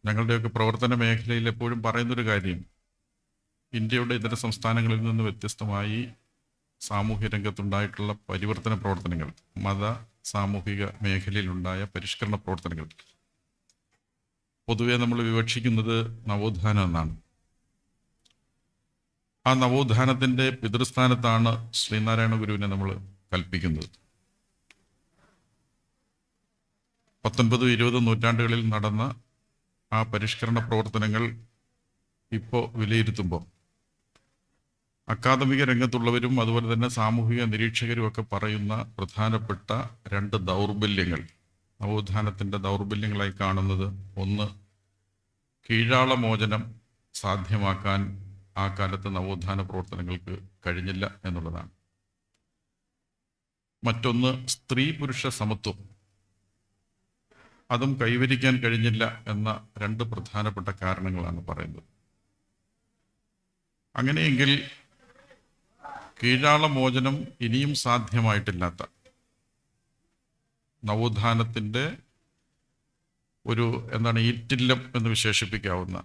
ഞങ്ങളുടെയൊക്കെ പ്രവർത്തന മേഖലയിൽ എപ്പോഴും പറയുന്നൊരു കാര്യം, ഇന്ത്യയുടെ ഇതര സംസ്ഥാനങ്ങളിൽ നിന്ന് വ്യത്യസ്തമായി സാമൂഹ്യ രംഗത്തുണ്ടായിട്ടുള്ള പരിവർത്തന പ്രവർത്തനങ്ങൾ, മത സാമൂഹിക മേഖലയിലുണ്ടായ പരിഷ്കരണ പ്രവർത്തനങ്ങൾ പൊതുവെ നമ്മൾ വിവക്ഷിക്കുന്നത് നവോത്ഥാനം എന്നാണ്. ആ നവോത്ഥാനത്തിൻ്റെ പിതൃസ്ഥാനത്താണ് ശ്രീനാരായണ ഗുരുവിനെ നമ്മൾ കൽപ്പിക്കുന്നത്. 19, 20 നൂറ്റാണ്ടുകളിൽ നടന്ന ആ പരിഷ്കരണ പ്രവർത്തനങ്ങൾ ഇപ്പോൾ വിലയിരുത്തുമ്പോൾ അക്കാദമിക രംഗത്തുള്ളവരും അതുപോലെ തന്നെ സാമൂഹിക നിരീക്ഷകരും ഒക്കെ പറയുന്ന പ്രധാനപ്പെട്ട 2 ദൗർബല്യങ്ങൾ, നവോത്ഥാനത്തിൻ്റെ ദൗർബല്യങ്ങളായി കാണുന്നത്, ഒന്ന്, കീഴാളമോചനം സാധ്യമാക്കാൻ ആ കാലത്ത് നവോത്ഥാന പ്രവർത്തനങ്ങൾക്ക് കഴിഞ്ഞില്ല എന്നുള്ളതാണ്. മറ്റൊന്ന്, സ്ത്രീ പുരുഷ സമത്വം, അതും കൈവരിക്കാൻ കഴിഞ്ഞില്ല എന്ന 2 പ്രധാനപ്പെട്ട കാരണങ്ങളാണ് പറയുന്നത്. അങ്ങനെയെങ്കിൽ കീഴാളമോചനം ഇനിയും സാധ്യമായിട്ടില്ലാത്ത, നവോത്ഥാനത്തിൻ്റെ ഒരു ഈറ്റില്ലം എന്ന് വിശേഷിപ്പിക്കാവുന്ന,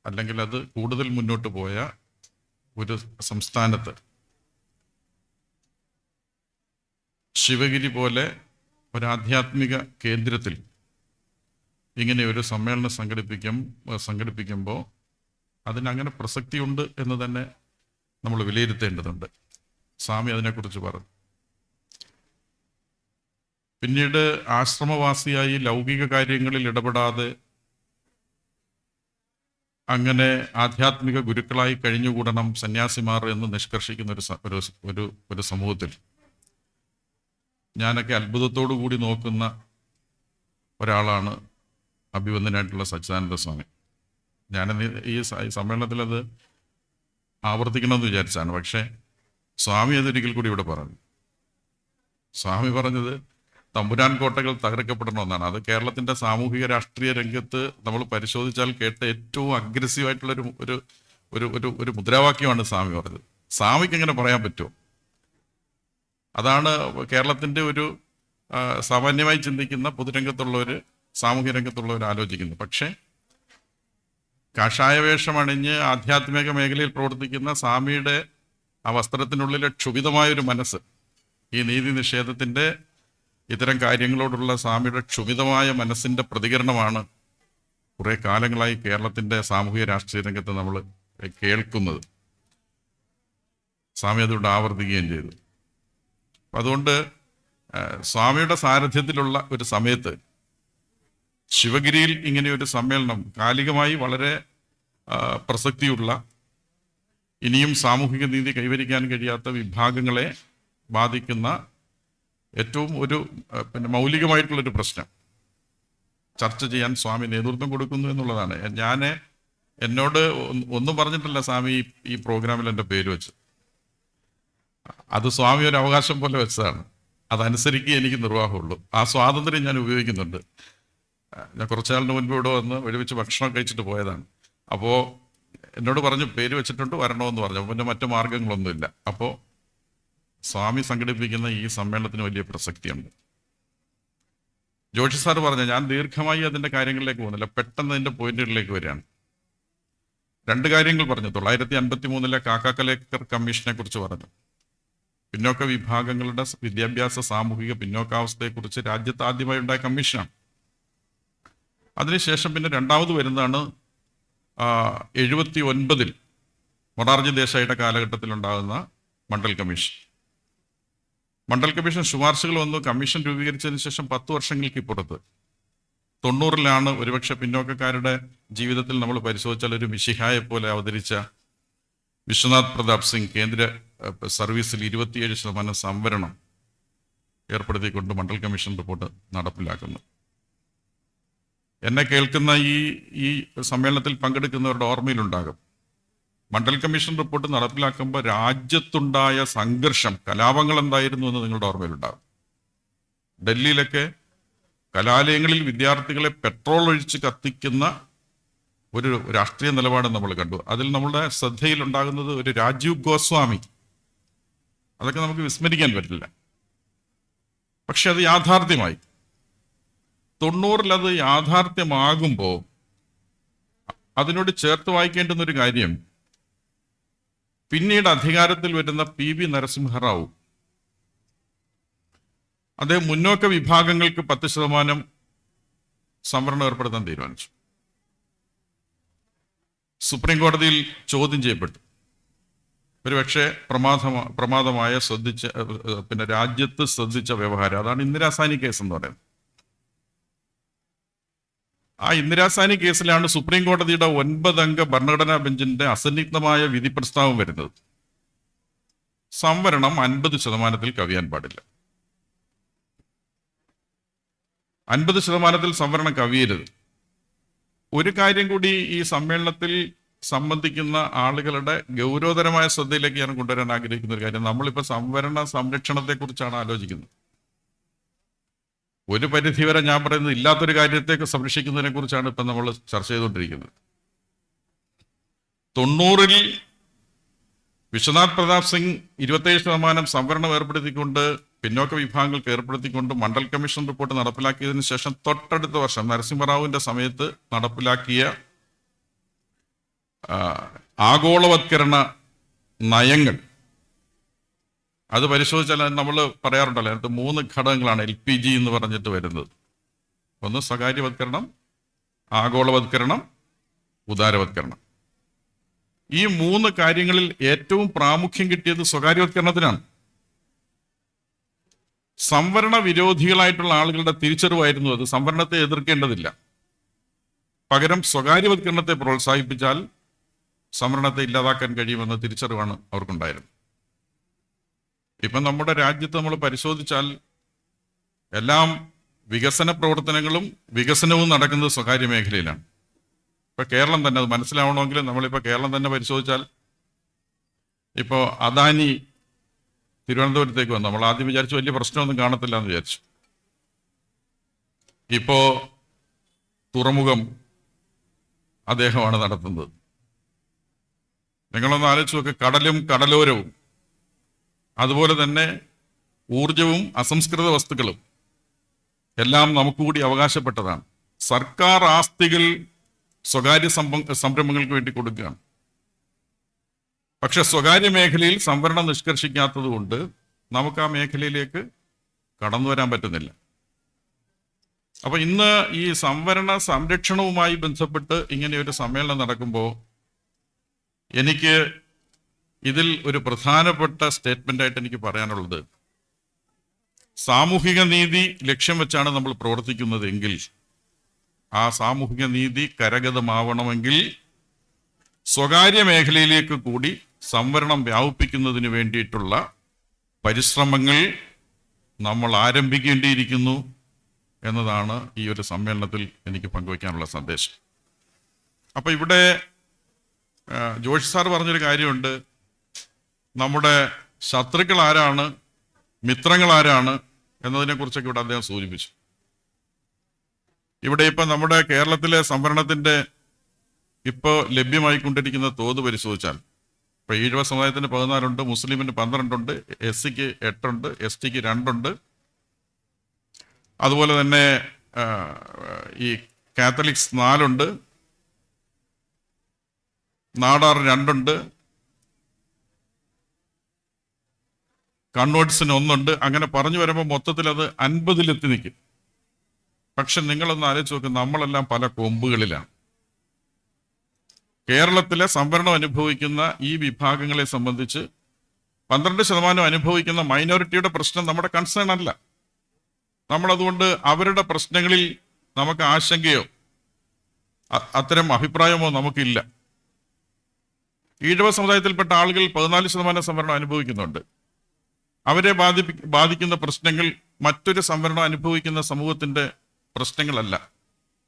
അല്ലെങ്കിൽ അത് കൂടുതൽ മുന്നോട്ട് പോയ ഒരു സംസ്ഥാനത്ത് ശിവഗിരി പോലെ ഒരു ആധ്യാത്മിക കേന്ദ്രത്തിൽ ഇങ്ങനെ ഒരു സമ്മേളനം സംഘടിപ്പിക്കുമ്പോൾ അതിനങ്ങനെ പ്രസക്തിയുണ്ട് എന്ന് തന്നെ നമ്മൾ വിലയിരുത്തേണ്ടതുണ്ട്. സ്വാമി അതിനെക്കുറിച്ച് പറഞ്ഞു. പിന്നീട് ആശ്രമവാസിയായി ലൗകിക കാര്യങ്ങളിൽ ഇടപെടാതെ അങ്ങനെ ആധ്യാത്മിക ഗുരുക്കളായി കഴിഞ്ഞുകൂടണം സന്യാസിമാർ എന്ന് നിഷ്കർഷിക്കുന്ന ഒരു സമൂഹത്തിൽ ഞാനൊക്കെ അത്ഭുതത്തോടു കൂടി നോക്കുന്ന ഒരാളാണ് അഭിവന്ദനായിട്ടുള്ള സച്ചിദാനന്ദ സ്വാമി. ഞാൻ ഈ സമ്മേളനത്തിൽ അത് ആവർത്തിക്കണമെന്ന് വിചാരിച്ചാണ്. പക്ഷേ സ്വാമി അതൊരിക്കൽ കൂടി ഇവിടെ പറഞ്ഞു. സ്വാമി പറഞ്ഞത് തമ്പുരാൻ കോട്ടകൾ തകർക്കപ്പെടണമെന്നാണ്. അത് കേരളത്തിൻ്റെ സാമൂഹിക രാഷ്ട്രീയ രംഗത്ത് നമ്മൾ പരിശോധിച്ചാൽ കേട്ട ഏറ്റവും അഗ്രസീവായിട്ടുള്ള ഒരു മുദ്രാവാക്യമാണ് സ്വാമി പറഞ്ഞത്. സ്വാമിക്ക് എങ്ങനെ പറയാൻ പറ്റുമോ? അതാണ് കേരളത്തിൻ്റെ ഒരു സാമാന്യമായി ചിന്തിക്കുന്ന പൊതുരംഗത്തുള്ളവർ, സാമൂഹ്യ രംഗത്തുള്ളവർ ആലോചിക്കുന്നത്. പക്ഷേ കാഷായ വേഷമണിഞ്ഞ് ആധ്യാത്മിക മേഖലയിൽ പ്രവർത്തിക്കുന്ന സ്വാമിയുടെ ആ വസ്ത്രത്തിനുള്ളിലെ ക്ഷുഭിതമായൊരു മനസ്സ്, ഈ നീതി നിഷേധത്തിൻ്റെ ഇത്തരം കാര്യങ്ങളോടുള്ള സ്വാമിയുടെ ക്ഷുഭിതമായ മനസ്സിൻ്റെ പ്രതികരണമാണ് കുറേ കാലങ്ങളായി കേരളത്തിൻ്റെ സാമൂഹിക രാഷ്ട്രീയ രംഗത്ത് നമ്മൾ കേൾക്കുന്നത്. സ്വാമി അതുകൊണ്ട് ആവർത്തിക്കുകയും ചെയ്തു. അതുകൊണ്ട് സ്വാമിയുടെ സാരഥ്യത്തിലുള്ള ഒരു സമയത്ത് ശിവഗിരിയിൽ ഇങ്ങനെയൊരു സമ്മേളനം, കാലികമായി വളരെ പ്രസക്തിയുള്ള, ഇനിയും സാമൂഹിക നീതി കൈവരിക്കാൻ കഴിയാത്ത വിഭാഗങ്ങളെ ബാധിക്കുന്ന ഏറ്റവും മൗലികമായിട്ടുള്ളൊരു പ്രശ്നം ചർച്ച ചെയ്യാൻ സ്വാമി നേതൃത്വം കൊടുക്കുന്നു എന്നുള്ളതാണ്. എന്നോട് ഒന്നും പറഞ്ഞിട്ടില്ല സ്വാമി ഈ പ്രോഗ്രാമിൽ എൻ്റെ പേര് വെച്ച്. അത് സ്വാമി ഒരു അവകാശം പോലെ വെച്ചതാണ്. അതനുസരിക്കുക എനിക്ക് നിർവാഹമുള്ളൂ. ആ സ്വാതന്ത്ര്യം ഞാൻ ഉപയോഗിക്കുന്നുണ്ട്. ഞാൻ കുറച്ചാളിന് മുൻപ് ഇവിടെ വന്ന് വെടിവെച്ച് ഭക്ഷണം കഴിച്ചിട്ട് പോയതാണ്. അപ്പോൾ എന്നോട് പറഞ്ഞു പേര് വെച്ചിട്ടുണ്ട്, വരണമെന്ന് പറഞ്ഞു. പിന്നെ മറ്റു മാർഗങ്ങളൊന്നുമില്ല. അപ്പോൾ സ്വാമി സംഘടിപ്പിക്കുന്ന ഈ സമ്മേളനത്തിന് വലിയ പ്രസക്തിയുണ്ട്. ജോഷി സാർ പറഞ്ഞു, ഞാൻ ദീർഘമായി അതിൻ്റെ കാര്യങ്ങളിലേക്ക് പോകുന്നില്ല, പെട്ടെന്ന് അതിൻ്റെ പോയിന്റുകളിലേക്ക് വരികയാണ്. 2 കാര്യങ്ങൾ പറഞ്ഞു. 1953 കാക്കാക്കലേക്കർ കമ്മീഷനെ കുറിച്ച് പറഞ്ഞു. പിന്നോക്ക വിഭാഗങ്ങളുടെ വിദ്യാഭ്യാസ സാമൂഹിക പിന്നോക്കാവസ്ഥയെക്കുറിച്ച് രാജ്യത്ത് ആദ്യമായി ഉണ്ടായ കമ്മീഷനാണ്. അതിനുശേഷം പിന്നെ രണ്ടാമത് വരുന്നതാണ് 79 മൊറാർജി ദേശായിയുടെ കാലഘട്ടത്തിലുണ്ടാകുന്ന മണ്ഡൽ കമ്മീഷൻ. മണ്ഡൽ കമ്മീഷൻ ശുപാർശകൾ വന്നു. കമ്മീഷൻ രൂപീകരിച്ചതിന് ശേഷം 10 വർഷങ്ങൾക്ക് ഇപ്പുറത്ത് 90-ലാണ് ഒരുപക്ഷെ പിന്നോക്കക്കാരുടെ ജീവിതത്തിൽ നമ്മൾ പരിശോധിച്ചാൽ ഒരു മിശിഹായെ പോലെ അവതരിച്ച വിശ്വനാഥ് പ്രതാപ് സിംഗ് കേന്ദ്ര സർവീസിൽ 27% സംവരണം ഏർപ്പെടുത്തിക്കൊണ്ട് മണ്ഡൽ കമ്മീഷൻ റിപ്പോർട്ട് നടപ്പിലാക്കുന്നു. എന്നെ കേൾക്കുന്ന ഈ സമ്മേളനത്തിൽ പങ്കെടുക്കുന്നവരുടെ ഓർമ്മയിലുണ്ടാകും, മണ്ഡൽ കമ്മീഷൻ റിപ്പോർട്ട് നടപ്പിലാക്കുമ്പോൾ രാജ്യത്തുണ്ടായ സംഘർഷം, കലാപങ്ങൾ എന്തായിരുന്നു എന്ന് നിങ്ങളുടെ ഓർമ്മയിലുണ്ടാകും. ഡൽഹിയിലൊക്കെ കലാലയങ്ങളിൽ വിദ്യാർത്ഥികളെ പെട്രോൾ ഒഴിച്ച് കത്തിക്കുന്ന ഒരു രാഷ്ട്രീയ നിലപാട് നമ്മൾ കണ്ടു. അതിൽ നമ്മുടെ ശ്രദ്ധയിലുണ്ടാകുന്നത് ഒരു രാജീവ് ഗോസ്വാമി. അതൊക്കെ നമുക്ക് വിസ്മരിക്കാൻ പറ്റില്ല. പക്ഷെ അത് യാഥാർത്ഥ്യമായി. 90-ൽ അത് യാഥാർത്ഥ്യമാകുമ്പോൾ അതിനോട് ചേർത്ത് വായിക്കേണ്ടുന്ന ഒരു കാര്യം, പിന്നീട് അധികാരത്തിൽ വരുന്ന PV നരസിംഹറാവു അദ്ദേഹം മുന്നോക്ക വിഭാഗങ്ങൾക്ക് 10% സംവരണം ഏർപ്പെടുത്താൻ തീരുമാനിച്ചു. സുപ്രീം കോടതിയിൽ ചോദ്യം ചെയ്യപ്പെട്ടു. ഒരുപക്ഷെ പ്രമാദമായ രാജ്യത്ത് ശ്രദ്ധിച്ച വ്യവഹാരം, അതാണ് ഇന്ദിരാസാനി കേസ് എന്ന് പറയുന്നത്. ആ ഇന്ദിരാസാനി കേസിലാണ് സുപ്രീം കോടതിയുടെ 9 അംഗ ഭരണഘടനാ ബെഞ്ചിന്റെ അസന്നിഗ്ധമായ വിധി പ്രസ്താവം വരുന്നത്. സംവരണം 50% കവിയാൻ പാടില്ല. 50% സംവരണം കവിയരുത്. ഒരു കാര്യം കൂടി ഈ സമ്മേളനത്തിൽ സംബന്ധിക്കുന്ന ആളുകളുടെ ഗൗരവതരമായ ശ്രദ്ധയിലേക്ക് ഞാൻ കൊണ്ടുവരാൻ ആഗ്രഹിക്കുന്ന ഒരു കാര്യം, നമ്മളിപ്പോൾ സംവരണ സംരക്ഷണത്തെക്കുറിച്ചാണ് ആലോചിക്കുന്നത്. ഒരു പരിധിവരെ ഞാൻ പറയുന്നത് ഇല്ലാത്തൊരു കാര്യത്തേക്ക് സംരക്ഷിക്കുന്നതിനെ കുറിച്ചാണ് ഇപ്പം നമ്മൾ ചർച്ച ചെയ്തുകൊണ്ടിരിക്കുന്നത്. 90-ൽ വിശ്വനാഥ് പ്രതാപ് സിംഗ് 27% സംവരണം ഏർപ്പെടുത്തിക്കൊണ്ട്, പിന്നോക്ക വിഭാഗങ്ങൾക്ക് ഏർപ്പെടുത്തിക്കൊണ്ട് മണ്ഡൽ കമ്മീഷൻ റിപ്പോർട്ട് നടപ്പിലാക്കിയതിനു ശേഷം തൊട്ടടുത്ത വർഷം നരസിംഹറാവുവിന്റെ സമയത്ത് നടപ്പിലാക്കിയ ആഗോളവത്കരണ നയങ്ങൾ അത് പരിശോധിച്ചാൽ നമ്മൾ പറയാറുണ്ടല്ലോ, അതിനകത്ത് 3 ഘടകങ്ങളാണ് LPG എന്ന് പറഞ്ഞിട്ട് വരുന്നത്. ഒന്ന് സ്വകാര്യവത്കരണം, ആഗോളവത്കരണം, ഉദാരവത്കരണം. ഈ 3 കാര്യങ്ങളിൽ ഏറ്റവും പ്രാമുഖ്യം കിട്ടിയത് സ്വകാര്യവത്കരണത്തിനാണ്. സംവരണ വിരോധികളായിട്ടുള്ള ആളുകളുടെ തിരിച്ചറിവായിരുന്നു അത്. സംവരണത്തെ എതിർക്കേണ്ടതില്ല, പകരം സ്വകാര്യവത്കരണത്തെ പ്രോത്സാഹിപ്പിച്ചാൽ സംവരണത്തെ ഇല്ലാതാക്കാൻ കഴിയുമെന്ന തിരിച്ചറിവാണ് അവർക്കുണ്ടായിരുന്നത്. ഇപ്പം നമ്മുടെ രാജ്യത്ത് നമ്മൾ പരിശോധിച്ചാൽ എല്ലാം വികസന പ്രവർത്തനങ്ങളും വികസനവും നടക്കുന്നത് സ്വകാര്യ മേഖലയിലാണ്. ഇപ്പൊ കേരളം തന്നെ, അത് മനസ്സിലാവണമെങ്കിൽ നമ്മളിപ്പോൾ കേരളം തന്നെ പരിശോധിച്ചാൽ, ഇപ്പോൾ അദാനി തിരുവനന്തപുരത്തേക്ക് വന്നു. നമ്മൾ ആദ്യം വിചാരിച്ചു വലിയ പ്രശ്നമൊന്നും കാണത്തില്ല എന്ന് വിചാരിച്ചു. ഇപ്പോ തുറമുഖം അദ്ദേഹമാണ് നടത്തുന്നത്. നിങ്ങളൊന്ന് ആലോചിച്ച് നോക്ക്, കടലും കടലോരവും അതുപോലെ തന്നെ ഊർജവും അസംസ്കൃത വസ്തുക്കളും എല്ലാം നമുക്ക് കൂടി അവകാശപ്പെട്ടതാണ്. സർക്കാർ ആസ്തികൾ സ്വകാര്യ സംരംഭങ്ങൾക്ക് വേണ്ടി കൊടുക്കുകയാണ്. പക്ഷെ സ്വകാര്യ മേഖലയിൽ സംവരണം നിഷ്കർഷിക്കാത്തത് കൊണ്ട് നമുക്ക് ആ മേഖലയിലേക്ക് കടന്നു വരാൻ പറ്റുന്നില്ല. അപ്പൊ ഇന്ന് ഈ സംവരണ സംരക്ഷണവുമായി ബന്ധപ്പെട്ട് ഇങ്ങനെ ഒരു സമ്മേളനം നടക്കുമ്പോൾ എനിക്ക് ഇതിൽ ഒരു പ്രധാനപ്പെട്ട സ്റ്റേറ്റ്മെന്റ് ആയിട്ട് എനിക്ക് പറയാനുള്ളത്, സാമൂഹിക നീതി ലക്ഷ്യം വെച്ചാണ് നമ്മൾ പ്രവർത്തിക്കുന്നതെങ്കിൽ ആ സാമൂഹിക നീതി കരഗതമാവണമെങ്കിൽ സ്വകാര്യ മേഖലയിലേക്ക് കൂടി സംവരണം വ്യാപിപ്പിക്കുന്നതിന് വേണ്ടിയിട്ടുള്ള പരിശ്രമങ്ങൾ നമ്മൾ ആരംഭിക്കേണ്ടിയിരിക്കുന്നു എന്നതാണ് ഈ ഒരു സമ്മേളനത്തിൽ എനിക്ക് പങ്കുവയ്ക്കാനുള്ള സന്ദേശം. അപ്പൊ ഇവിടെ ജോഷി സാർ പറഞ്ഞൊരു കാര്യമുണ്ട്, നമ്മുടെ ശത്രുക്കൾ ആരാണ്, മിത്രങ്ങൾ ആരാണ് എന്നതിനെ കുറിച്ചൊക്കെ ഇവിടെ അദ്ദേഹം സൂചിപ്പിച്ചു. ഇവിടെ ഇപ്പൊ നമ്മുടെ കേരളത്തിലെ സംവരണത്തിന്റെ ഇപ്പോൾ ലഭ്യമായിക്കൊണ്ടിരിക്കുന്ന തോത് പരിശോധിച്ചാൽ, ഇപ്പൊ ഈഴവ സമുദായത്തിന് 14 ഉണ്ട്, മുസ്ലിമിന് 12 ഉണ്ട്, SCക്ക് 8 ഉണ്ട്, STക്ക് 2 ഉണ്ട്. അതുപോലെ തന്നെ ഈ കാത്തലിക്സ് 4 ഉണ്ട്, നാടാർ 2 ഉണ്ട്, കൺവേർട്സിന് 1 ഉണ്ട്. അങ്ങനെ പറഞ്ഞു വരുമ്പോൾ മൊത്തത്തിൽ അത് 50-ലെത്തി നിൽക്കും. പക്ഷെ നിങ്ങളൊന്ന് ആലോചിച്ച് നോക്ക്, നമ്മളെല്ലാം പല കൊമ്പുകളിലാണ്. കേരളത്തിലെ സംവരണം അനുഭവിക്കുന്ന ഈ വിഭാഗങ്ങളെ സംബന്ധിച്ച് 12% അനുഭവിക്കുന്ന മൈനോറിറ്റിയുടെ പ്രശ്നം നമ്മുടെ കൺസേൺ അല്ല. നമ്മളതുകൊണ്ട് അവരുടെ പ്രശ്നങ്ങളിൽ നമുക്ക് ആശങ്കയോ അത്തരം അഭിപ്രായമോ നമുക്കില്ല. ഈഴവ സമുദായത്തിൽപ്പെട്ട ആളുകൾ 14% സംവരണം അനുഭവിക്കുന്നുണ്ട്. അവരെ ബാധിക്കുന്ന പ്രശ്നങ്ങൾ മറ്റൊരു സംവരണം അനുഭവിക്കുന്ന സമൂഹത്തിന്റെ പ്രശ്നങ്ങളല്ല.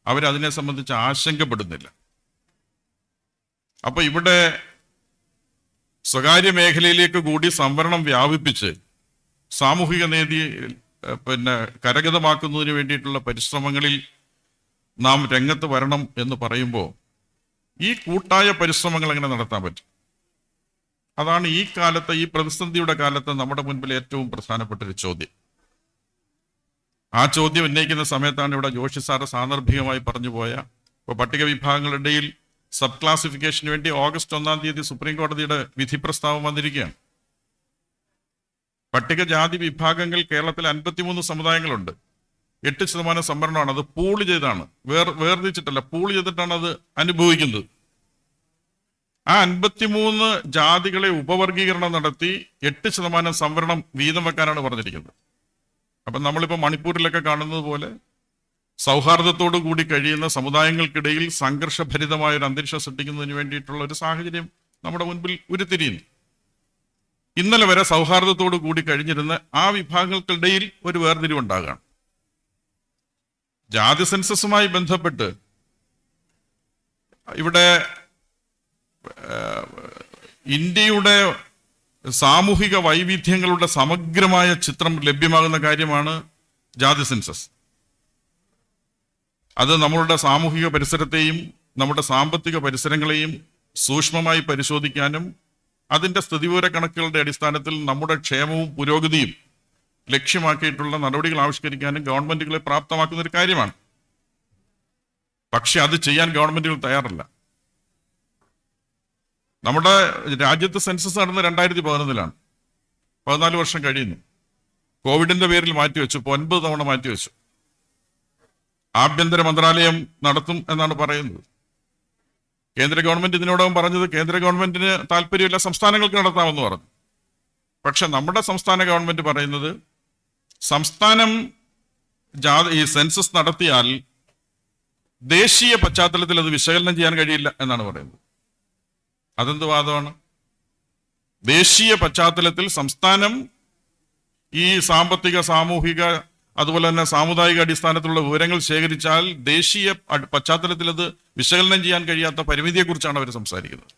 അവരതിനെ സംബന്ധിച്ച് ആശങ്കപ്പെടുന്നില്ല. അപ്പൊ ഇവിടെ സ്വകാര്യ മേഖലയിലേക്ക് കൂടി സംവരണം വ്യാപിപ്പിച്ച് സാമൂഹിക നീതി കരഗതമാക്കുന്നതിന് വേണ്ടിയിട്ടുള്ള പരിശ്രമങ്ങളിൽ നാം രംഗത്ത് വരണം എന്ന് പറയുമ്പോൾ ഈ കൂട്ടായ പരിശ്രമങ്ങൾ എങ്ങനെ നടത്താൻ പറ്റും? അതാണ് ഈ കാലത്ത്, ഈ പ്രതിസന്ധിയുടെ കാലത്ത് നമ്മുടെ മുൻപിൽ ഏറ്റവും പ്രധാനപ്പെട്ട ഒരു ചോദ്യം. ആ ചോദ്യം ഉന്നയിക്കുന്ന സമയത്താണ് ഇവിടെ ജോഷി സാറ് സാന്ദർഭികമായി പറഞ്ഞു പോയ, ഇപ്പോൾ പട്ടിക വിഭാഗങ്ങളുടെ ഇടയിൽ സബ് ക്ലാസിഫിക്കേഷന് വേണ്ടി ഓഗസ്റ്റ് 1-ാം തീയതി സുപ്രീം കോടതിയുടെ വിധി പ്രസ്താവം വന്നിരിക്കുകയാണ്. പട്ടികജാതി വിഭാഗങ്ങൾ കേരളത്തിൽ 53 സമുദായങ്ങളുണ്ട്. 8% സംവരണമാണ്. അത് പൂള് ചെയ്താണ്, വേർതിരിച്ചിട്ടല്ല, പൂള് ചെയ്തിട്ടാണ് അത് അനുഭവിക്കുന്നത്. ആ 53 ജാതികളെ ഉപവർഗീകരണം നടത്തി 8% സംവരണം വീതം വെക്കാനാണ് പറഞ്ഞിരിക്കുന്നത്. അപ്പം നമ്മളിപ്പോൾ മണിപ്പൂരിലൊക്കെ കാണുന്നത് പോലെ സൗഹാർദ്ദത്തോടു കൂടി കഴിയുന്ന സമുദായങ്ങൾക്കിടയിൽ സംഘർഷഭരിതമായ ഒരു അന്തരീക്ഷം സൃഷ്ടിക്കുന്നതിന് വേണ്ടിയിട്ടുള്ള ഒരു സാഹചര്യം നമ്മുടെ മുൻപിൽ ഉരുത്തിരിയുന്നു. ഇന്നലെ വരെ സൗഹാർദ്ദത്തോടു കൂടി കഴിഞ്ഞിരുന്ന ആ വിഭാഗങ്ങൾക്കിടയിൽ ഒരു വേർതിരിവുണ്ടാകുകയാണ്. ജാതി സെൻസസുമായി ബന്ധപ്പെട്ട് ഇവിടെ ഇന്ത്യയുടെ സാമൂഹിക വൈവിധ്യങ്ങളുടെ സമഗ്രമായ ചിത്രം ലഭ്യമാകുന്ന കാര്യമാണ് ജാതി സെൻസസ്. അത് നമ്മളുടെ സാമൂഹിക പരിസരത്തെയും നമ്മുടെ സാമ്പത്തിക പരിസരങ്ങളെയും സൂക്ഷ്മമായി പരിശോധിക്കാനും അതിൻ്റെ സ്ഥിതിവിവര കണക്കുകളുടെ അടിസ്ഥാനത്തിൽ നമ്മുടെ ക്ഷേമവും പുരോഗതിയും ലക്ഷ്യമാക്കിയിട്ടുള്ള നടപടികൾ ആവിഷ്കരിക്കാനും ഗവൺമെന്റുകളെ പ്രാപ്തമാക്കുന്ന ഒരു കാര്യമാണ്. പക്ഷെ അത് ചെയ്യാൻ ഗവൺമെന്റുകൾ തയ്യാറല്ല. നമ്മുടെ രാജ്യത്ത് സെൻസസ് നടന്ന് 2011-ലാണ്. 14 വർഷം കഴിയുന്നു. കോവിഡിന്റെ പേരിൽ മാറ്റിവെച്ചു. ഇപ്പോൾ 9 തവണ മാറ്റിവെച്ചു. ആഭ്യന്തര മന്ത്രാലയം നടത്തും എന്നാണ് പറയുന്നത്. കേന്ദ്ര ഗവൺമെന്റ് ഇതിനോടകം പറഞ്ഞത് കേന്ദ്ര ഗവൺമെന്റിന് താല്പര്യമില്ല, സംസ്ഥാനങ്ങൾക്ക് നടത്താമെന്ന് പറഞ്ഞു. പക്ഷെ നമ്മുടെ സംസ്ഥാന ഗവൺമെന്റ് പറയുന്നത് സംസ്ഥാനം ഈ സെൻസസ് നടത്തിയാൽ ദേശീയ പശ്ചാത്തലത്തിൽ അത് വിശകലനം ചെയ്യാൻ കഴിയില്ല എന്നാണ് പറയുന്നത്. അതെന്ത് വാദമാണ്? ദേശീയ പശ്ചാത്തലത്തിൽ സംസ്ഥാനം ഈ സാമ്പത്തിക, സാമൂഹിക, അതുപോലെ തന്നെ സാമുദായിക അടിസ്ഥാനത്തിലുള്ള വിവരങ്ങൾ ശേഖരിച്ചാൽ ദേശീയ പശ്ചാത്തലത്തിൽ അത് വിശകലനം ചെയ്യാൻ കഴിയാത്ത പരിമിതിയെക്കുറിച്ചാണ് അവർ സംസാരിക്കുന്നത്.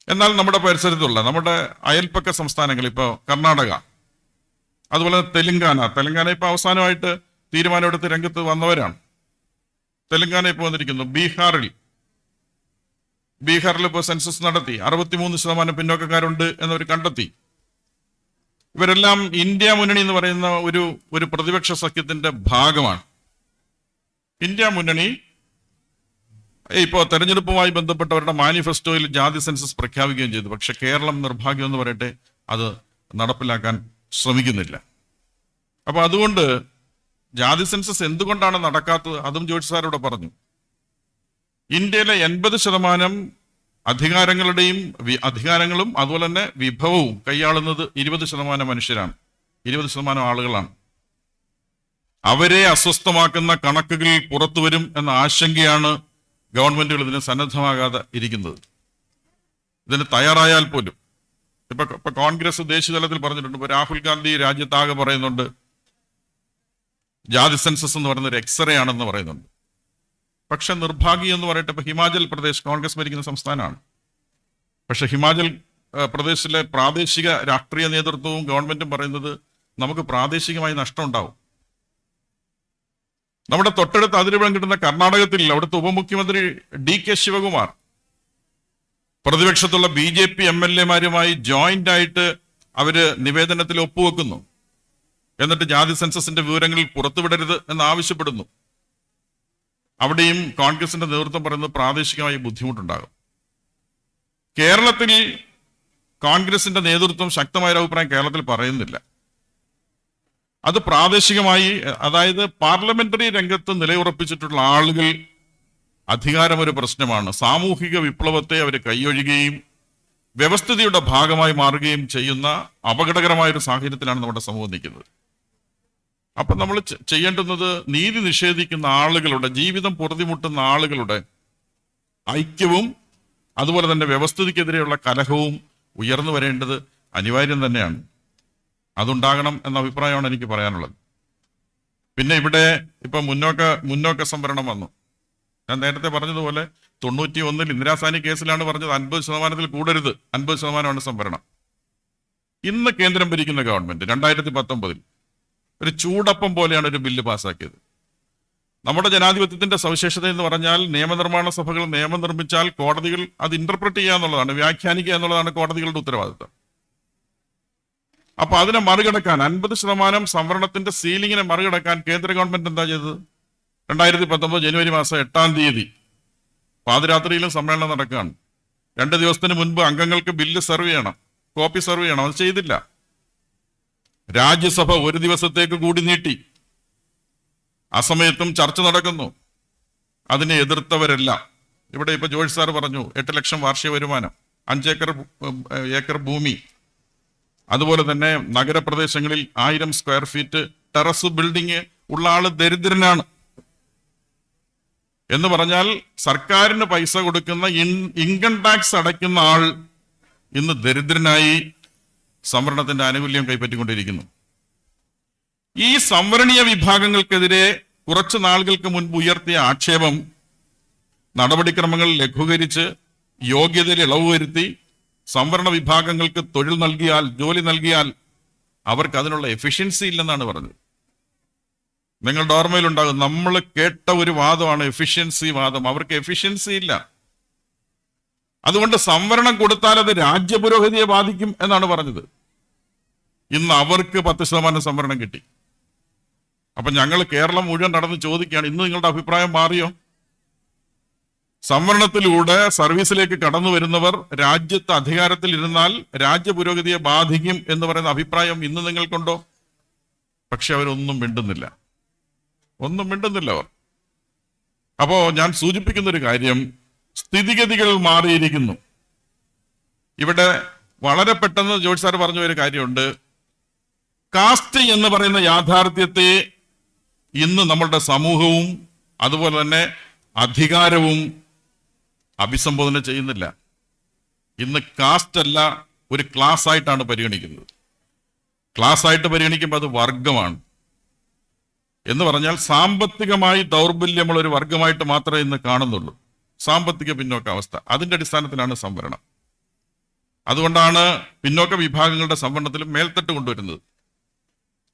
എന്നാൽ നമ്മുടെ പരിസരത്തുള്ള നമ്മുടെ അയൽപ്പക്ക സംസ്ഥാനങ്ങൾ, ഇപ്പോൾ കർണാടക, അതുപോലെ തെലങ്കാന ഇപ്പോൾ അവസാനമായിട്ട് തീരുമാനമെടുത്ത് രംഗത്ത് വന്നവരാണ്. തെലങ്കാന ഇപ്പോൾ വന്നിരിക്കുന്നു. ബീഹാറിൽ ഇപ്പോൾ സെൻസസ് നടത്തി 63% പിന്നോക്കക്കാരുണ്ട് എന്നവർ കണ്ടെത്തി. ഇവരെല്ലാം ഇന്ത്യ മുന്നണി എന്ന് പറയുന്ന ഒരു പ്രതിപക്ഷ സഖ്യത്തിന്റെ ഭാഗമാണ്. ഇന്ത്യ മുന്നണി ഇപ്പോൾ തെരഞ്ഞെടുപ്പുമായി ബന്ധപ്പെട്ടവരുടെ മാനിഫെസ്റ്റോയിൽ ജാതി സെൻസസ് പ്രഖ്യാപിക്കുകയും ചെയ്തു. പക്ഷെ കേരളം നിർഭാഗ്യം എന്ന് പറയട്ടെ അത് നടപ്പിലാക്കാൻ ശ്രമിക്കുന്നില്ല. അപ്പൊ അതുകൊണ്ട് ജാതി സെൻസസ് എന്തുകൊണ്ടാണ് നടക്കാത്തത് അതും ജോർജ് സാറോട് പറഞ്ഞു. ഇന്ത്യയിലെ 80% അധികാരങ്ങളും അതുപോലെ തന്നെ വിഭവവും കൈയാളുന്നത് 20% മനുഷ്യരാണ്, 20% ആളുകളാണ്. അവരെ അസ്വസ്ഥമാക്കുന്ന കണക്കുകൾ പുറത്തു വരും എന്ന ആശങ്കയാണ് ഗവൺമെന്റുകൾ ഇതിന് സന്നദ്ധമാകാതെ ഇരിക്കുന്നത്. ഇതിന് തയ്യാറായാൽ പോലും ഇപ്പൊ കോൺഗ്രസ് ദേശീയ തലത്തിൽ പറഞ്ഞിട്ടുണ്ട്. ഇപ്പൊ രാഹുൽ ഗാന്ധി രാജ്യത്താകെ പറയുന്നുണ്ട് ജാതി സെൻസസ് എന്ന് പറയുന്ന ഒരു എക്സ്റേ ആണെന്ന് പറയുന്നുണ്ട്. പക്ഷെ നിർഭാഗ്യം എന്ന് പറയട്ടെ, ഇപ്പൊ ഹിമാചൽ പ്രദേശ് കോൺഗ്രസ് ഭരിക്കുന്ന സംസ്ഥാനമാണ്. പക്ഷെ ഹിമാചൽ പ്രദേശിലെ പ്രാദേശിക രാഷ്ട്രീയ നേതൃത്വവും ഗവൺമെന്റും പറയുന്നത് നമുക്ക് പ്രാദേശികമായി നഷ്ടം ഉണ്ടാവും. നമ്മുടെ തൊട്ടടുത്ത് അതിരുവളം കിട്ടുന്ന കർണാടകത്തിൽ അവിടുത്തെ ഉപമുഖ്യമന്ത്രി DK ശിവകുമാർ പ്രതിപക്ഷത്തുള്ള BJP MLA-മാരുമായി ജോയിന്റ് ആയിട്ട് അവര് നിവേദനത്തിൽ ഒപ്പുവെക്കുന്നു. എന്നിട്ട് ജാതി സെൻസസിന്റെ വിവരങ്ങൾ പുറത്തുവിടരുത് എന്ന് ആവശ്യപ്പെടുന്നു. അവിടെയും കോൺഗ്രസിന്റെ നേതൃത്വം പറയുന്നത് പ്രാദേശികമായി ബുദ്ധിമുട്ടുണ്ടാകും. കേരളത്തിൽ കോൺഗ്രസിന്റെ നേതൃത്വം ശക്തമായ അഭിപ്രായം കേരളത്തിൽ പറയുന്നില്ല. അത് പ്രാദേശികമായി, അതായത് പാർലമെന്ററി രംഗത്ത് നിലയുറപ്പിച്ചിട്ടുള്ള ആളുകൾ അധികാരം ഒരു പ്രശ്നമാണ്. സാമൂഹിക വിപ്ലവത്തെ അവർ കൈയൊഴുകുകയും വ്യവസ്ഥിതിയുടെ ഭാഗമായി മാറുകയും ചെയ്യുന്ന അപകടകരമായ ഒരു സാഹചര്യത്തിലാണ് നമ്മുടെ സമൂഹം നിൽക്കുന്നത്. അപ്പൊ നമ്മൾ ചെയ്യേണ്ടുന്നത് നീതി നിഷേധിക്കുന്ന ആളുകളുടെ, ജീവിതം പൊറുതിമുട്ടുന്ന ആളുകളുടെ ഐക്യവും അതുപോലെ തന്നെ വ്യവസ്ഥിതിക്കെതിരെയുള്ള കലഹവും ഉയർന്നു വരേണ്ടത് അനിവാര്യം തന്നെയാണ്. അതുണ്ടാകണം എന്ന അഭിപ്രായമാണ് എനിക്ക് പറയാനുള്ളത്. പിന്നെ ഇവിടെ ഇപ്പൊ മുന്നോക്ക സംവരണം വന്നു. ഞാൻ നേരത്തെ പറഞ്ഞതുപോലെ 91-ൽ ഇന്ദിരാസാനി കേസിലാണ് പറഞ്ഞത് 50% കൂടരുത്, 50% സംവരണം. ഇന്ന് കേന്ദ്രം ഭരിക്കുന്ന ഗവൺമെന്റ് 2019-ൽ ഒരു ചൂടപ്പം പോലെയാണ് ഒരു ബില്ല് പാസ്സാക്കിയത്. നമ്മുടെ ജനാധിപത്യത്തിന്റെ സവിശേഷത എന്ന് പറഞ്ഞാൽ നിയമനിർമ്മാണ സഭകൾ നിയമം നിർമ്മിച്ചാൽ കോടതികൾ അത് ഇന്റർപ്രറ്റ് ചെയ്യുക എന്നുള്ളതാണ്, വ്യാഖ്യാനിക്കുക എന്നുള്ളതാണ് കോടതികളുടെ ഉത്തരവാദിത്തം. അപ്പൊ അതിനെ മറികടക്കാൻ 50% സംവരണത്തിന്റെ സീലിങ്ങിനെ മറികടക്കാൻ കേന്ദ്ര ഗവൺമെന്റ് എന്താ ചെയ്തത്? 2019 ജനുവരി മാസം 8-ാം തീയതി പാതിരാത്രിയിലും സമ്മേളനം നടക്കുകയാണ്. 2 ദിവസത്തിന് മുൻപ് അംഗങ്ങൾക്ക് ബില്ല് സെർവ് ചെയ്യണം, കോപ്പി സെർവ് ചെയ്യണം. അത് ചെയ്തില്ല. രാജ്യസഭ 1 ദിവസത്തേക്ക് കൂടി നീട്ടി. ആ സമയത്തും ചർച്ച നടക്കുന്നു. അതിനെ എതിർത്തവരെല്ലാം, ഇവിടെ ഇപ്പൊ ജോർജ് സാർ പറഞ്ഞു 8 ലക്ഷം വാർഷിക വരുമാനം, 5 ഏക്കർ ഭൂമി, അതുപോലെ തന്നെ നഗരപ്രദേശങ്ങളിൽ 1000 സ്ക്വയർ ഫീറ്റ് ടെറസ് ബിൽഡിങ് ഉള്ള ആള് ദരിദ്രനാണ് എന്ന് പറഞ്ഞാൽ സർക്കാരിന് പൈസ കൊടുക്കുന്ന ഇൻകം ടാക്സ് അടയ്ക്കുന്ന ആൾ ഇന്ന് ദരിദ്രനായി സംവരണത്തിന്റെ ആനുകൂല്യം കൈപ്പറ്റിക്കൊണ്ടിരിക്കുന്നു. ഈ സംവരണീയ വിഭാഗങ്ങൾക്കെതിരെ കുറച്ചു നാളുകൾക്ക് മുൻപ് ഉയർത്തിയ ആക്ഷേപം നടപടിക്രമങ്ങൾ ലഘൂകരിച്ച് യോഗ്യതയിൽ ഇളവ് വരുത്തി സംവരണ വിഭാഗങ്ങൾക്ക് തൊഴിൽ നൽകിയാൽ, ജോലി നൽകിയാൽ അവർക്ക് അതിനുള്ള എഫിഷ്യൻസി ഇല്ലെന്നാണ് പറഞ്ഞത്. നിങ്ങളുടെ ഓർമ്മയിലുണ്ടാകും, നമ്മൾ കേട്ട ഒരു വാദമാണ് എഫിഷ്യൻസി വാദം. അവർക്ക് എഫിഷ്യൻസി ഇല്ല. അതുകൊണ്ട് സംവരണം കൊടുത്താൽ അത് രാജ്യപുരോഗതിയെ ബാധിക്കും എന്നാണ് പറഞ്ഞത്. ഇന്ന് അവർക്ക് 10% സംവരണം കിട്ടി. അപ്പൊ ഞങ്ങൾ കേരളം മുഴുവൻ നടന്ന് ചോദിക്കുകയാണ്, ഇന്ന് നിങ്ങളുടെ അഭിപ്രായം മാറിയോ? സംവരണത്തിലൂടെ സർവീസിലേക്ക് കടന്നു വരുന്നവർ രാജ്യത്ത് അധികാരത്തിൽ ഇരുന്നാൽ രാജ്യപുരോഗതിയെ ബാധിക്കും എന്ന് പറയുന്ന അഭിപ്രായം ഇന്ന് നിങ്ങൾക്കുണ്ടോ? പക്ഷെ അവരൊന്നും മിണ്ടുന്നില്ല, ഒന്നും മിണ്ടുന്നില്ല അവർ. അപ്പോ ഞാൻ സൂചിപ്പിക്കുന്ന ഒരു കാര്യം, സ്ഥിതിഗതികൾ മാറിയിരിക്കുന്നു. ഇവിടെ വളരെ പെട്ടെന്ന് ജോർജ് സാർ പറഞ്ഞ ഒരു കാര്യമുണ്ട്. കാസ്റ്റ് എന്ന് പറയുന്ന യാഥാർത്ഥ്യത്തെ ഇന്ന് നമ്മളുടെ സമൂഹവും അതുപോലെ തന്നെ അധികാരവും അഭിസംബോധന ചെയ്യുന്നില്ല. ഇന്ന് കാസ്റ്റ് അല്ല, ഒരു ക്ലാസ് ആയിട്ടാണ് പരിഗണിക്കുന്നത്. ക്ലാസ് ആയിട്ട് പരിഗണിക്കുമ്പോൾ അത് വർഗമാണ്. എന്ന് പറഞ്ഞാൽ സാമ്പത്തികമായി ദൗർബല്യമുള്ള ഒരു വർഗമായിട്ട് മാത്രമേ ഇന്ന് കാണുന്നുള്ളൂ. സാമ്പത്തിക പിന്നോക്കാവസ്ഥ, അതിന്റെ അടിസ്ഥാനത്തിലാണ് സംവരണം. അതുകൊണ്ടാണ് പിന്നോക്ക വിഭാഗങ്ങളുടെ സംവരണത്തിലും മേൽത്തട്ട് കൊണ്ടുവരുന്നത്.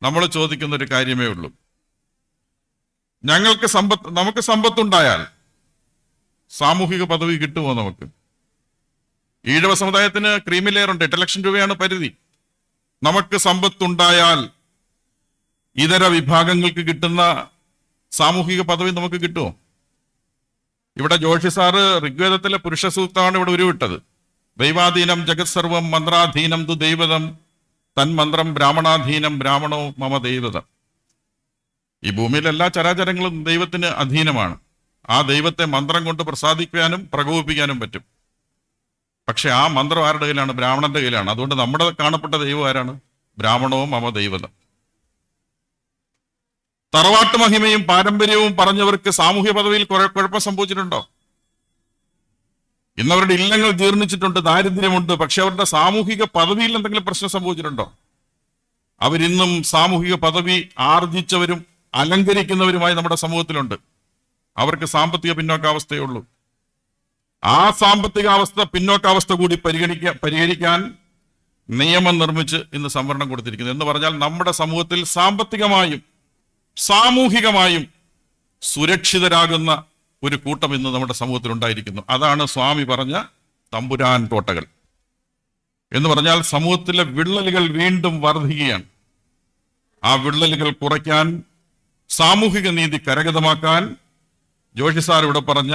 നമ്മൾ ചോദിക്കുന്ന ഒരു കാര്യമേ ഉള്ളൂ, നമുക്ക് സമ്പത്തുണ്ടായാൽ സാമൂഹിക പദവി കിട്ടുമോ? നമുക്ക് ഈഴവ സമുദായത്തിന് ക്രീമി ലെയർ ഉണ്ട്, 8 ലക്ഷം രൂപയാണ് പരിധി. നമുക്ക് സമ്പത്തുണ്ടായാൽ ഇതര വിഭാഗങ്ങൾക്ക് കിട്ടുന്ന സാമൂഹിക പദവി നമുക്ക് കിട്ടുമോ? ഇവിടെ ജോഷി സാറ് ഋഗ്വേദത്തിലെ പുരുഷ സൂക്തമാണ് ഇവിടെ ഉരുവിട്ടത്. ദൈവാധീനം ജഗത് സർവം മന്ത്രാധീനം തു ദൈവതം തന്മന്ത്രം ബ്രാഹ്മണാധീനം ബ്രാഹ്മണോ മമ ദൈവതം. ഈ ഭൂമിയിലെ എല്ലാ ചരാചരങ്ങളും ദൈവത്തിന് അധീനമാണ്. ആ ദൈവത്തെ മന്ത്രം കൊണ്ട് പ്രസാദിക്കാനും പ്രകോപിപ്പിക്കാനും പറ്റും. പക്ഷെ ആ മന്ത്രം ആരുടെ കയ്യിലാണ്? ബ്രാഹ്മണന്റെ കയ്യിലാണ്. അതുകൊണ്ട് നമ്മുടെ കാണപ്പെട്ട ദൈവം ആരാണ്? ബ്രാഹ്മണോ മമ ദൈവതം. തറവാട്ട് മഹിമയും പാരമ്പര്യവും പറഞ്ഞവർക്ക് സാമൂഹ്യ പദവിയിൽ കുഴപ്പം സംഭവിച്ചിട്ടുണ്ടോ? ഇന്നവരുടെ ഇല്ലങ്ങൾ ജീർണിച്ചിട്ടുണ്ട്, ദാരിദ്ര്യമുണ്ട്. പക്ഷെ അവരുടെ സാമൂഹിക പദവിയിൽ എന്തെങ്കിലും പ്രശ്നം സംഭവിച്ചിട്ടുണ്ടോ? അവരിന്നും സാമൂഹിക പദവി ആർജിച്ചവരും അലങ്കരിക്കുന്നവരുമായി നമ്മുടെ സമൂഹത്തിലുണ്ട്. അവർക്ക് സാമ്പത്തിക പിന്നോക്കാവസ്ഥയേ ഉള്ളൂ. ആ സാമ്പത്തികാവസ്ഥ പിന്നോക്കാവസ്ഥ കൂടി പരിഹരിക്കാൻ നിയമം നിർമ്മിച്ച് ഇന്ന് സംവരണം കൊടുത്തിരിക്കുന്നു. എന്ന് പറഞ്ഞാൽ നമ്മുടെ സമൂഹത്തിൽ സാമ്പത്തികമായും സാമൂഹികമായും സുരക്ഷിതരാകുന്ന ഒരു കൂട്ടം ഇന്ന് നമ്മുടെ സമൂഹത്തിൽ ഉണ്ടായിരിക്കുന്നു. അതാണ് സ്വാമി പറഞ്ഞ തമ്പുരാൻ കോട്ടകൾ എന്ന് പറഞ്ഞാൽ സമൂഹത്തിലെ വിള്ളലുകൾ വീണ്ടും വർദ്ധിക്കുകയാണ്. ആ വിള്ളലുകൾ കുറയ്ക്കാൻ, സാമൂഹിക നീതി കരഗതമാക്കാൻ ജോഷി സാർ ഇവിടെ പറഞ്ഞ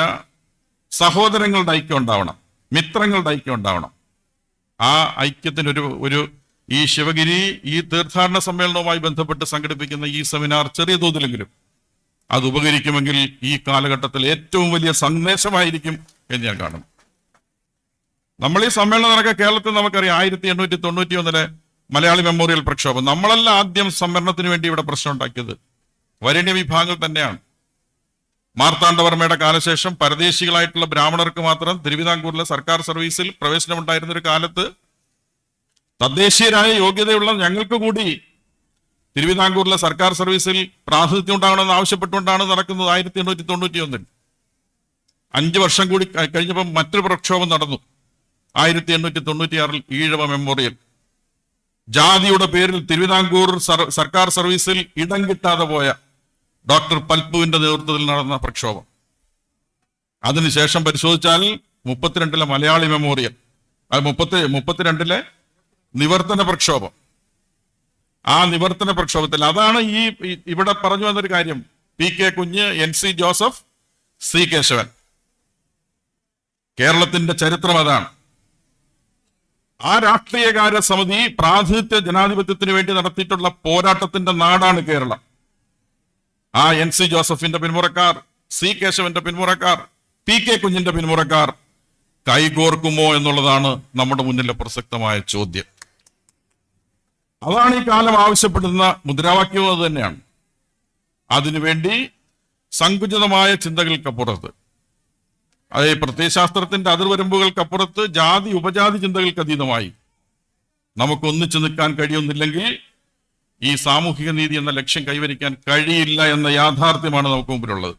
സഹോദരങ്ങളുടെ ഐക്യം ഉണ്ടാവണം, മിത്രങ്ങളുടെ ഐക്യം ഉണ്ടാവണം. ആ ഐക്യത്തിന് ഒരു ഈ ശിവഗിരി ഈ തീർത്ഥാടന സമ്മേളനവുമായി ബന്ധപ്പെട്ട് സംഘടിപ്പിക്കുന്ന ഈ സെമിനാർ ചെറിയ തോതിലെങ്കിലും അത് ഉപകരിക്കുമെങ്കിൽ ഈ കാലഘട്ടത്തിൽ ഏറ്റവും വലിയ സന്ദേശമായിരിക്കും എന്ന് ഞാൻ കാണുന്നു. നമ്മൾ ഈ സമ്മേളനം നടക്കുക കേരളത്തിൽ നമുക്കറിയാം 1891 മലയാളി മെമ്മോറിയൽ പ്രക്ഷോഭം. നമ്മളല്ല ആദ്യം സംവരണത്തിന് വേണ്ടി ഇവിടെ പ്രശ്നം ഉണ്ടാക്കിയത്, വരേണ്യ വിഭാഗങ്ങൾ തന്നെയാണ്. മാർത്താണ്ഡവർമ്മയുടെ കാലശേഷം പരദേശികളായിട്ടുള്ള ബ്രാഹ്മണർക്ക് മാത്രം തിരുവിതാംകൂറിലെ സർക്കാർ സർവീസിൽ പ്രവേശനമുണ്ടായിരുന്ന ഒരു കാലത്ത് തദ്ദേശീയരായ യോഗ്യതയുള്ള ഞങ്ങൾക്ക് കൂടി തിരുവിതാംകൂറിലെ സർക്കാർ സർവീസിൽ പ്രാതിനിധ്യം ഉണ്ടാകണമെന്ന് ആവശ്യപ്പെട്ടുകൊണ്ടാണ് നടക്കുന്നത് 1891. 5 വർഷം കൂടി കഴിഞ്ഞപ്പോൾ മറ്റൊരു പ്രക്ഷോഭം നടന്നു 1896 ഈഴവ മെമ്മോറിയൽ. ജാതിയുടെ പേരിൽ തിരുവിതാംകൂർ സർക്കാർ സർവീസിൽ ഇടം കിട്ടാതെ പോയ ഡോക്ടർ പൽപ്പുവിന്റെ നേതൃത്വത്തിൽ നടന്ന പ്രക്ഷോഭം. അതിനുശേഷം പരിശോധിച്ചാൽ 32 മലയാളി മെമ്മോറിയൽ, 32 നിവർത്തന പ്രക്ഷോഭം. ആ നിവർത്തന പ്രക്ഷോഭത്തിൽ അതാണ് ഈ ഇവിടെ പറഞ്ഞു വന്നൊരു കാര്യം. പി കെ കുഞ്ഞ്, NC ജോസഫ്, C കേശവൻ കേരളത്തിന്റെ ചരിത്രം അതാണ്. ആ രാഷ്ട്രീയകാര്യ സമിതി പ്രാതിനിധ്യ ജനാധിപത്യത്തിന് വേണ്ടി നടത്തിയിട്ടുള്ള പോരാട്ടത്തിന്റെ നാടാണ് കേരളം. ആ NC ജോസഫിന്റെ പിന്മുറക്കാർ, C കേശവന്റെ പിന്മുറക്കാർ, PK കുഞ്ഞിന്റെ പിന്മുറക്കാർ കൈകോർക്കുമോ എന്നുള്ളതാണ് നമ്മുടെ മുന്നിലെ പ്രസക്തമായ ചോദ്യം. അതാണ് ഈ കാലം ആവശ്യപ്പെടുന്ന മുദ്രാവാക്യവും അത് തന്നെയാണ്. അതിനുവേണ്ടി സങ്കുചിതമായ ചിന്തകൾക്കപ്പുറത്ത്, അത് പ്രത്യയശാസ്ത്രത്തിന്റെ അതിർവരമ്പുകൾക്കപ്പുറത്ത് ജാതി ഉപജാതി ചിന്തകൾക്ക് അതീതമായി നമുക്ക് ഒന്നിച്ചു നിൽക്കാൻ കഴിയുന്നില്ലെങ്കിൽ ഈ സാമൂഹിക നീതി എന്ന ലക്ഷ്യം കൈവരിക്കാൻ കഴിയില്ല എന്ന യാഥാർത്ഥ്യമാണ് നമുക്ക് മുമ്പിലുള്ളത്.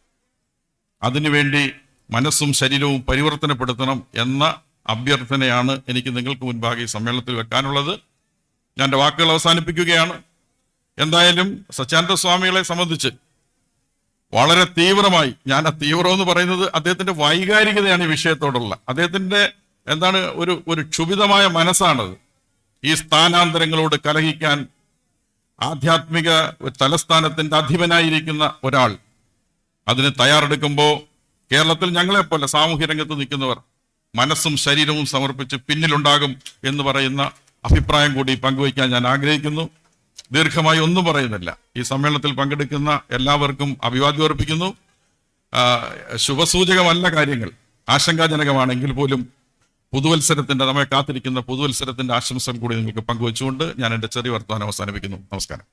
അതിനുവേണ്ടി മനസ്സും ശരീരവും പരിവർത്തനപ്പെടുത്തണം എന്ന അഭ്യർത്ഥനയാണ് എനിക്ക് നിങ്ങൾക്ക് മുൻപാകെ ഈ സമ്മേളനത്തിൽ വെക്കാനുള്ളത്. ഞാൻ എൻ്റെ വാക്കുകൾ അവസാനിപ്പിക്കുകയാണ്. എന്തായാലും സച്ചാനന്ദ സ്വാമികളെ സംബന്ധിച്ച് വളരെ തീവ്രമായി, ഞാൻ ആ തീവ്രം എന്ന് പറയുന്നത് അദ്ദേഹത്തിന്റെ വൈകാരികതയാണ് ഈ വിഷയത്തോടുള്ള, അദ്ദേഹത്തിന്റെ ഒരു ക്ഷുഭിതമായ മനസ്സാണത്. ഈ സ്ഥാനാന്തരങ്ങളോട് കലഹിക്കാൻ ആധ്യാത്മിക തലസ്ഥാനത്തിന്റെ അധിപനായിരിക്കുന്ന ഒരാൾ അതിന് തയ്യാറെടുക്കുമ്പോൾ കേരളത്തിൽ ഞങ്ങളെപ്പോലെ സാമൂഹ്യ രംഗത്ത് നിൽക്കുന്നവർ മനസ്സും ശരീരവും സമർപ്പിച്ച് പിന്നിലുണ്ടാകും എന്ന് പറയുന്ന അഭിപ്രായം കൂടി പങ്കുവയ്ക്കാൻ ഞാൻ ആഗ്രഹിക്കുന്നു. ദീർഘമായി ഒന്നും പറയുന്നില്ല. ഈ സമ്മേളനത്തിൽ പങ്കെടുക്കുന്ന എല്ലാവർക്കും അഭിവാദ്യം അർപ്പിക്കുന്നു. ശുഭസൂചകമല്ല കാര്യങ്ങൾ, ആശങ്കാജനകമാണെങ്കിൽ പോലും നമ്മെ കാത്തിരിക്കുന്ന പുതുവത്സരത്തിന്റെ ആശംസകൾ കൂടി നിങ്ങൾക്ക് പങ്കുവെച്ചുകൊണ്ട് ഞാൻ എൻ്റെ ചെറിയ വർത്തമാനം അവസാനിപ്പിക്കുന്നു. നമസ്കാരം.